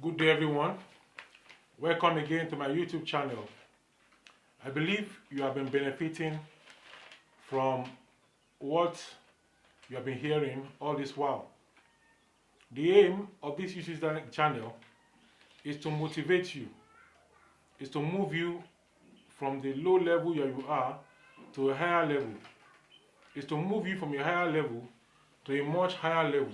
Good day, everyone. Welcome again to my YouTube channel. I believe you have been benefiting from what you have been hearing all this while. The aim of this YouTube channel is to motivate you, is to move you from the low level where you are to a higher level, is to move you from a higher level to a much higher level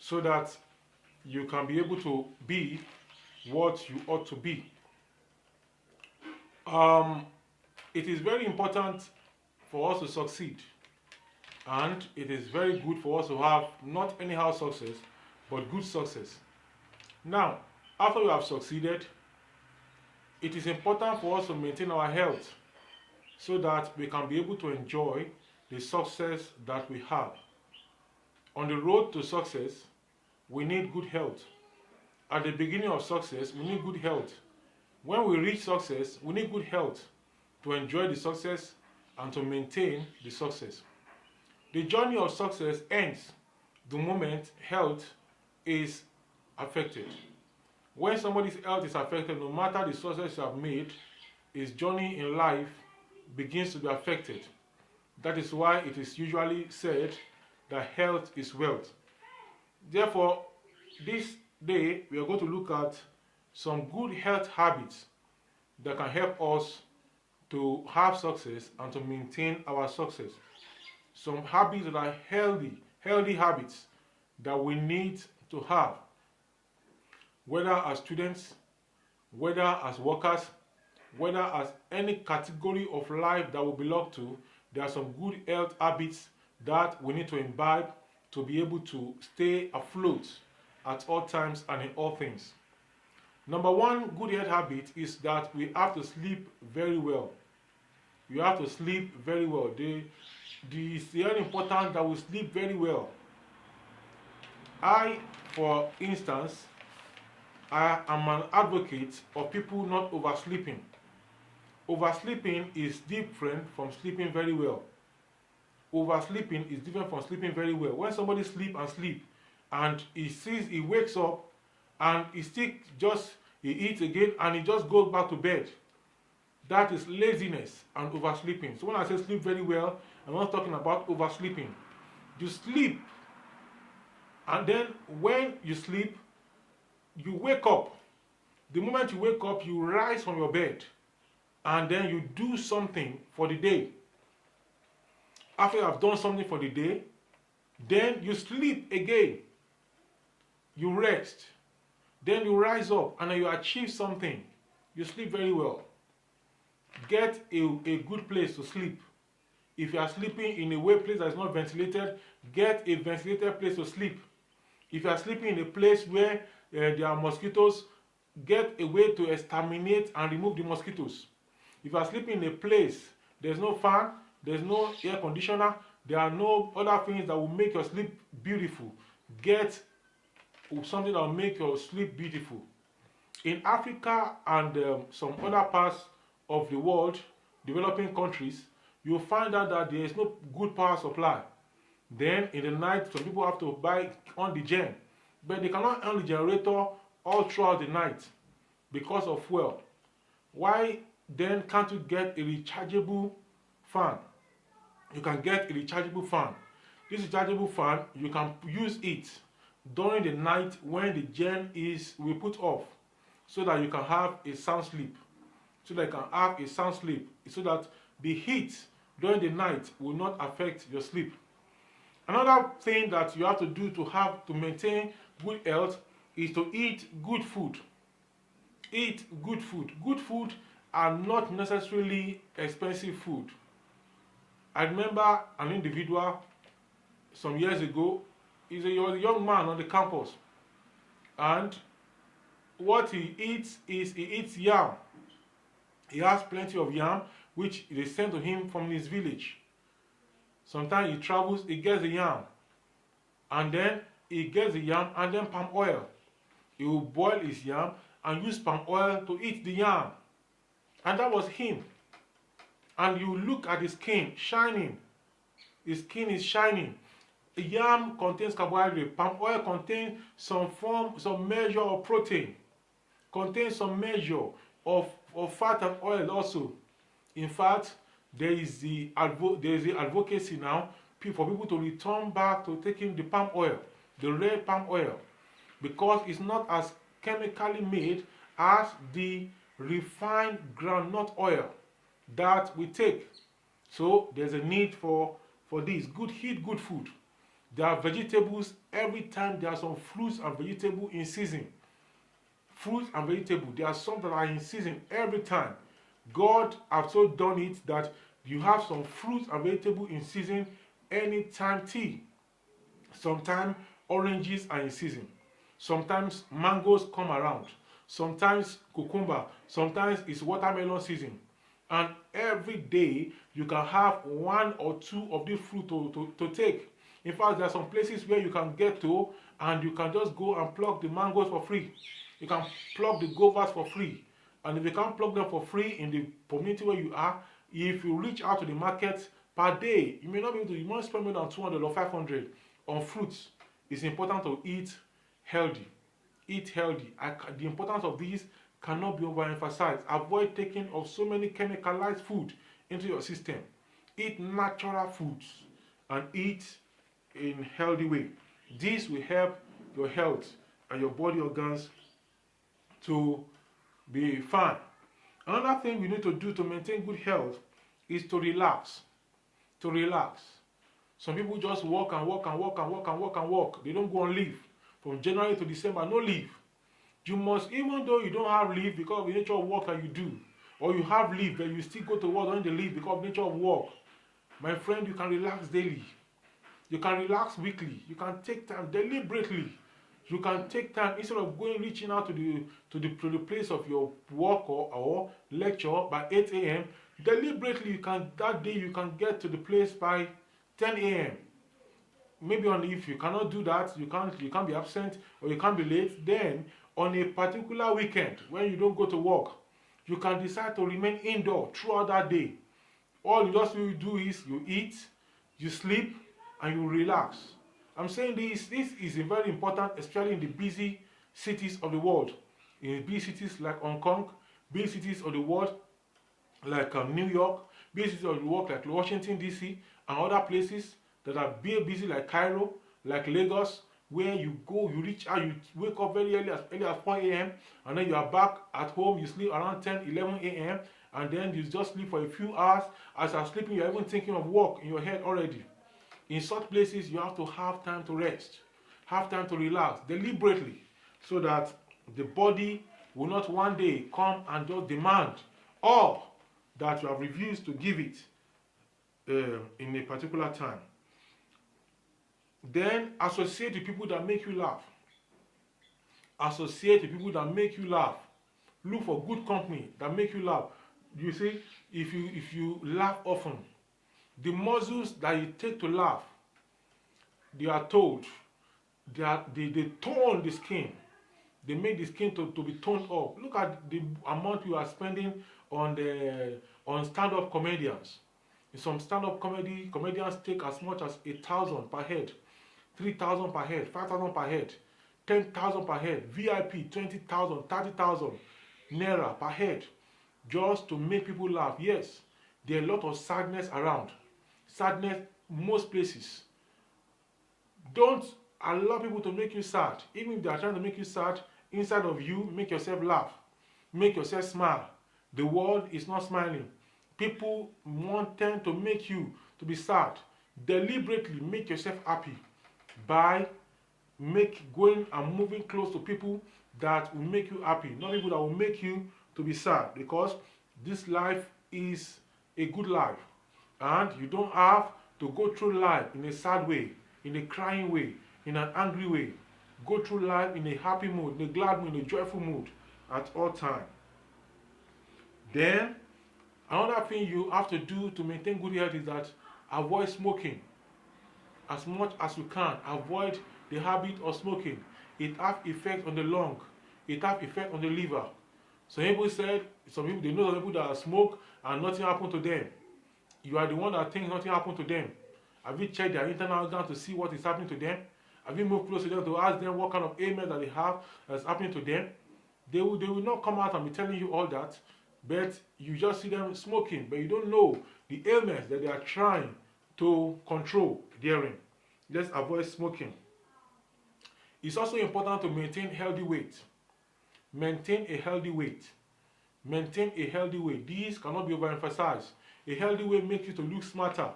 so that you can be able to be what you ought to be. It is very important for us to succeed, and it is very good for us to have not anyhow success but good success. Now, after we have succeeded, it is important for us to maintain our health so that we can be able to enjoy the success that we have. On the road to success, we need good health. At the beginning of success, we need good health. When we reach success, we need good health to enjoy the success and to maintain the success. The journey of success ends the moment health is affected. When somebody's health is affected, no matter the success you have made, his journey in life begins to be affected. That is why it is usually said that health is wealth. Therefore, this day we are going to look at some good health habits that can help us to have success and to maintain our success. Some habits that are healthy habits that we need to have, whether as students, whether as workers, whether as any category of life that we belong to. There are some good health habits that we need to imbibe to be able to stay afloat at all times and in all things. Number one good health habit is that we have to sleep very well. You have to sleep very well. It's very important that we sleep very well. For instance, I am an advocate of people not oversleeping. Oversleeping is different from sleeping very well. Oversleeping is different from sleeping very well. When somebody sleep and he wakes up and he eats again and he just goes back to bed, that is laziness and oversleeping. So when I say sleep very well, I'm not talking about oversleeping. You sleep, and then when you sleep, you wake up. The moment you wake up, you rise from your bed and then you do something for the day. After you have done something for the day, then you sleep again. You rest. Then you rise up and then you achieve something. You sleep very well. Get a good place to sleep. If you are sleeping in a place that is not ventilated, get a ventilated place to sleep. If you are sleeping in a place where there are mosquitoes, get a way to exterminate and remove the mosquitoes. If you are sleeping in a place, there is no fan, there is no air conditioner, there are no other things that will make your sleep beautiful. Get something that will make your sleep beautiful. In Africa and some other parts of the world, developing countries, you will find out that there is no good power supply. Then in the night, some people have to buy on the gen, but they cannot on the generator all throughout the night because of fuel. Why then can't you get a rechargeable fan? You can get a rechargeable fan. This rechargeable fan, you can use it during the night when the gen will put off, so that you can have a sound sleep. So that the heat during the night will not affect your sleep. Another thing that you have to do to maintain good health is to eat good food. Eat good food. Good food are not necessarily expensive food. I remember an individual some years ago. He was a young man on the campus, and what he eats is he eats yam. He has plenty of yam which they send to him from his village. Sometimes he travels, he gets the yam, and then palm oil. He will boil his yam and use palm oil to eat the yam. And that was him. And you look at his skin shining. His skin is shining. Yam contains carbohydrate. Palm oil contains some measure of protein, contains some measure of fat and oil also. In fact, there is the advocacy now for people to return back to taking the palm oil, the red palm oil, because it's not as chemically made as the refined groundnut oil that we take. So there's a need for this. Eat good food. There are vegetables every time. There are some fruits and vegetables in season. Fruits and vegetables. There are some that are in season every time. God has so done it that you have some fruits and vegetables in season anytime. Tea. Sometimes oranges are in season. Sometimes mangoes come around. Sometimes cucumber. Sometimes it's watermelon season. And every day you can have one or two of these fruit to take. In fact, there are some places where you can get to and you can just go and pluck the mangoes for free. You can pluck the guavas for free. And if you can't pluck them for free in the community where you are, if you reach out to the market per day, you may not be able to, you must spend more than 200 or 500 on fruits. It's important to eat healthy. Eat healthy. The importance of these cannot be overemphasized. Avoid taking of so many chemicalized food into your system. Eat natural foods and eat in healthy way. This will help your health and your body organs to be fine. Another thing we need to do to maintain good health is to relax. To relax. Some people just work and work and work and work and work and work. They don't go on leave. From January to December, no leave. You must, even though you don't have leave because of the nature of work that you do, or you have leave but you still go to work during the leave because of the nature of work, my friend, you can relax daily. You can relax weekly. You can take time deliberately. You can take time instead of reaching out to the place of your work or lecture by 8 a.m. Deliberately, that day you can get to the place by 10 a.m. Maybe if you cannot do that, you can't be absent or you can't be late. Then on a particular weekend when you don't go to work, you can decide to remain indoor throughout that day. All you do is you eat, you sleep, and you relax. I'm saying this is very important, especially in the busy cities of the world. In busy cities like Hong Kong, busy cities of the world like New York, busy cities of the world like Washington, D.C., and other places that are busy like Cairo, like Lagos, where you reach out, you wake up very early as 4 a.m. and then you are back at home, you sleep around 10, 11 a.m. and then you just sleep for a few hours. As you're sleeping, you're even thinking of work in your head already. In such places, you have to have time to rest, have time to relax deliberately, so that the body will not one day come and just demand all that you have refused to give it in a particular time. Then associate with people that make you laugh. Associate with people that make you laugh. Look for good company that make you laugh. You see, if you laugh often, the muscles that you take to laugh, they are told, they tone the skin. They make the skin to be toned up. Look at the amount you are spending on stand-up comedians. In some stand-up comedians take as much as 1,000 per head, 3,000 per head, 5,000 per head, 10,000 per head, VIP 20,000, 30,000 naira per head, just to make people laugh. Yes, there are a lot of sadness around. Sadness most places. Don't allow people to make you sad. Even if they are trying to make you sad, inside of you, make yourself laugh. Make yourself smile. The world is not smiling. People tend to make you to be sad. Deliberately make yourself happy by going and moving close to people that will make you happy, not people that will make you to be sad, because this life is a good life and you don't have to go through life in a sad way, in a crying way, in an angry way. Go through life in a happy mood, in a glad mood, in a joyful mood at all times. Then another thing you have to do to maintain good health is that avoid smoking. As much as you can, avoid the habit of smoking. It has effect on the lung. It has effect on the liver. Some people they know some people that smoke and nothing happened to them. You are the one that thinks nothing happened to them. Have you checked their internal organ to see what is happening to them? Have you moved close to them to ask them what kind of ailment that they have that's happening to them? They will not come out and be telling you all that, but you just see them smoking, but you don't know the ailments that they are trying to control therein. Let's avoid smoking. It's also important to maintain healthy weight. Maintain a healthy weight. Maintain a healthy weight. These cannot be overemphasized. A healthy weight makes you to look smarter,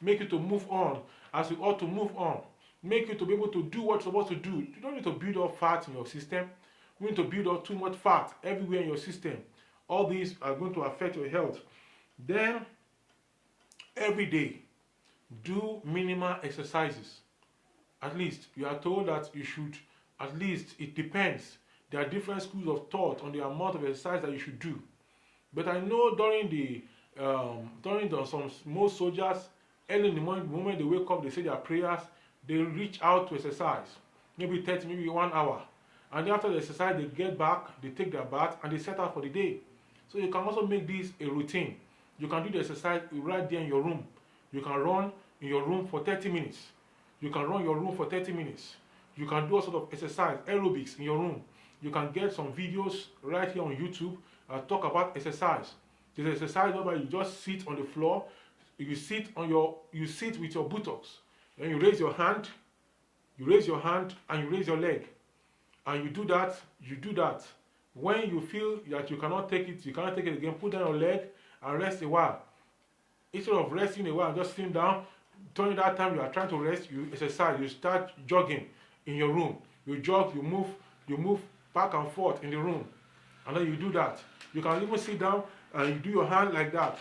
make you to move on as you ought to move on, make you to be able to do what you're supposed to do. You don't need to build up fat in your system. You need to build up too much fat everywhere in your system. All these are going to affect your health. Then, every day, do minimal exercises. At least, you are told that you should, at least, it depends. There are different schools of thought on the amount of exercise that you should do. But I know some most soldiers, early in the morning, the moment they wake up, they say their prayers, they reach out to exercise. Maybe 30, maybe 1 hour. And after the exercise, they get back, they take their bath, and they set out for the day. So you can also make this a routine. You can do the exercise right there in your room. You can run in your room for 30 minutes. You can run your room for 30 minutes. You can do a sort of exercise, aerobics in your room. You can get some videos right here on YouTube talk about exercise. There's exercise where you just sit on the floor, you sit with your buttocks, and you raise your hand, and you raise your leg. And you do that. When you feel that you cannot take it again, put down your leg and rest a while. Instead of resting a while, just sitting down, during that time you are trying to rest, you exercise, you start jogging in your room. You jog, you move back and forth in the room. And then you do that. You can even sit down and you do your hand like that.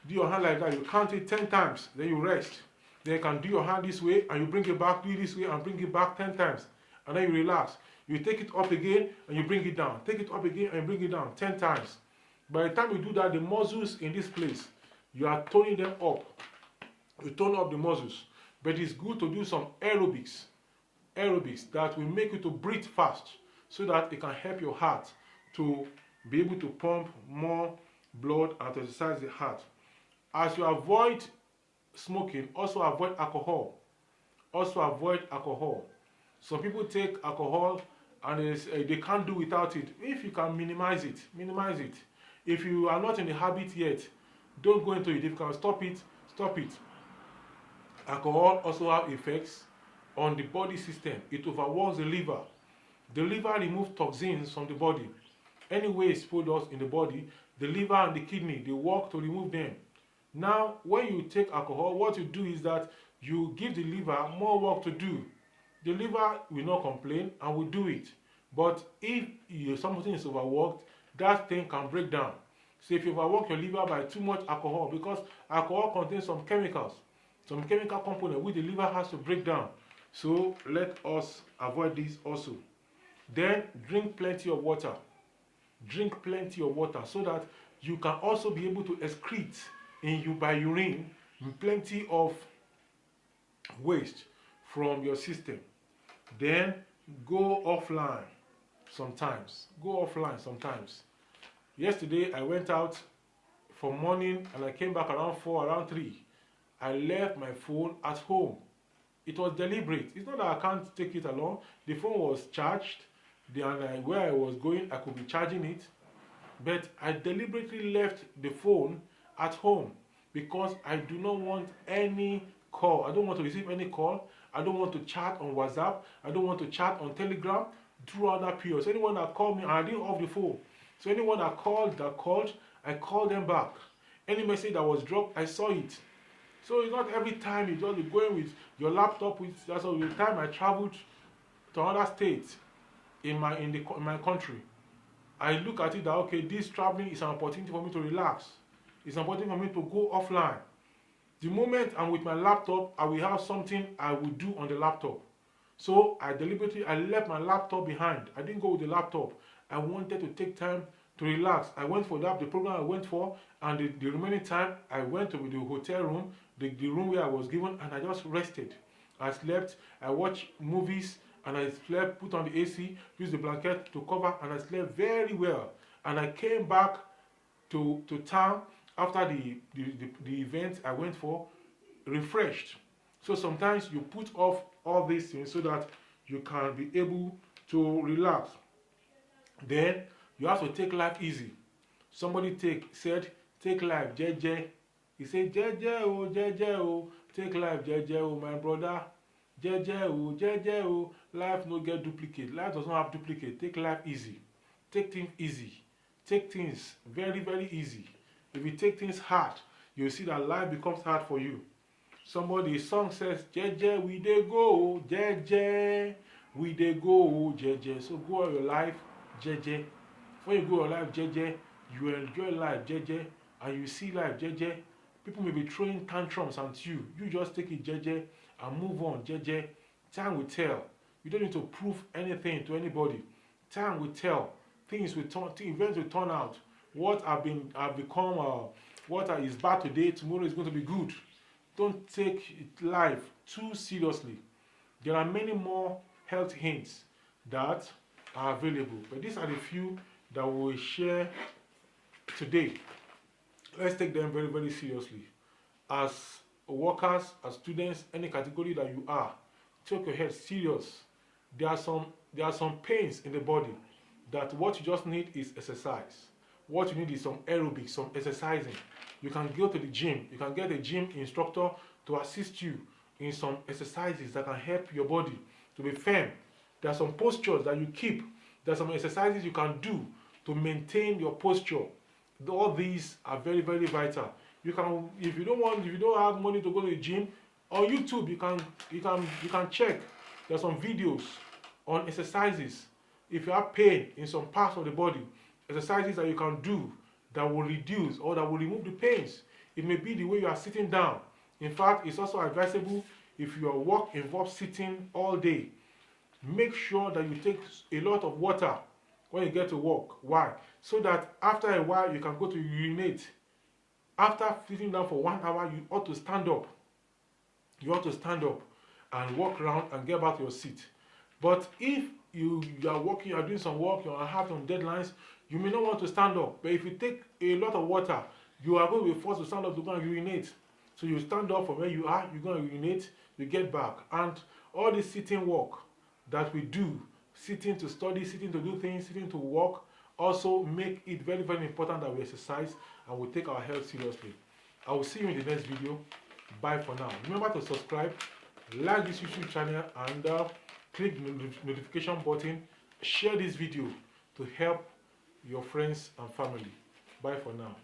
You count it 10 times, then you rest. Then you can do your hand this way and you bring it back, do it this way and bring it back 10 times. And then you relax. You take it up again and you bring it down. Take it up again and bring it down 10 times. By the time you do that, the muscles in this place, you are toning them up. You tone up the muscles. But it's good to do some aerobics that will make you to breathe fast so that it can help your heart to be able to pump more blood and to exercise the heart. As you avoid smoking, also avoid alcohol. Some people take alcohol and they can't do without it. If you can minimize it. If you are not in the habit yet, don't go into it. If you can stop it. Alcohol also has effects on the body system. It overworks the liver. The liver removes toxins from the body. Any waste products in the body, the liver and the kidney, they work to remove them. Now, when you take alcohol, what you do is that you give the liver more work to do. The liver will not complain and will do it. But if something is overworked, that thing can break down. So if you overwork your liver by too much alcohol, because alcohol contains some chemicals, some chemical component which the liver has to break down. So let us avoid this also. Then drink plenty of water. So that you can also be able to excrete by urine plenty of waste from your system. Then go offline sometimes. Yesterday I went out for morning and I came back around 4, around 3. I left my phone at home. It was deliberate. It's not that I can't take it along. The phone was charged. Where I was going, I could be charging it. But I deliberately left the phone at home because I do not want any call. I don't want to receive any call. I don't want to chat on WhatsApp. I don't want to chat on Telegram throughout that period. So anyone that called me, I didn't off the phone. So anyone that called, I called them back. Any message that was dropped, I saw it. So it's not every time you just be going with your laptop. That's all the time I traveled to another state in my country. I look at it that, okay, this traveling is an opportunity for me to relax. It's an opportunity for me to go offline. The moment I'm with my laptop, I will have something I will do on the laptop. So I left my laptop behind. I didn't go with the laptop. I wanted to take time to relax. I went for the program I went for, and the remaining time, I went to the hotel room, the room where I was given, and I just rested. I slept, I watched movies, and I slept, put on the AC, used the blanket to cover, and I slept very well. And I came back to town after the event I went for, refreshed. So sometimes you put off all these things so that you can be able to relax. Then you have to take life easy. Somebody said, take life jeje. He said, jeje oh, take life jeje oh, my brother. Jeje oh, life no get duplicate. Life does not have duplicate. Take life easy. Take things easy. Take things very, very easy. If you take things hard, you'll see that life becomes hard for you. Somebody's song says, jeje, we dey go, jeje, we dey go, jeje. So go on your life, jeje. When you go on life, jeje, you enjoy life, jeje, and you see life, jeje. People may be throwing tantrums at you. You just take it, jeje, and move on, jeje. Time will tell. You don't need to prove anything to anybody. Time will tell. Things will turn, events will turn out. What what is bad today, tomorrow is going to be good. Don't take life too seriously. There are many more health hints that are available, but these are the few that we will share today. Let's take them very, very seriously. As workers, as students, any category that you are, take your health serious. There are some pains in the body that what you just need is exercise. What you need is some aerobics, some exercising. You can go to the gym. You can get a gym instructor to assist you in some exercises that can help your body to be firm. There are some postures that you keep. There are some exercises you can do to maintain your posture. All these are very, very vital. You can, if you don't have money to go to the gym, on YouTube you can check. There are some videos on exercises. If you have pain in some parts of the body, exercises that you can do that will reduce or that will remove the pains. It may be the way you are sitting down. In fact, it's also advisable if your work involves sitting all day. Make sure that you take a lot of water when you get to work. Why? So that after a while you can go to urinate. After sitting down for 1 hour, you ought to stand up. You ought to stand up and walk around and get back to your seat. But if you are working, you are doing some work, you have some deadlines, you may not want to stand up. But if you take a lot of water, you are going to be forced to stand up to go and urinate. So you stand up from where you are, you go and urinate, you get back. And all this sitting work that we do, sitting to study, sitting to do things, sitting to work, also make it very, very important that we exercise and we take our health seriously. I will see you in the next video. Bye for now. Remember to subscribe, like this YouTube channel, and click the notification button. Share this video to help your friends and family. Bye for now.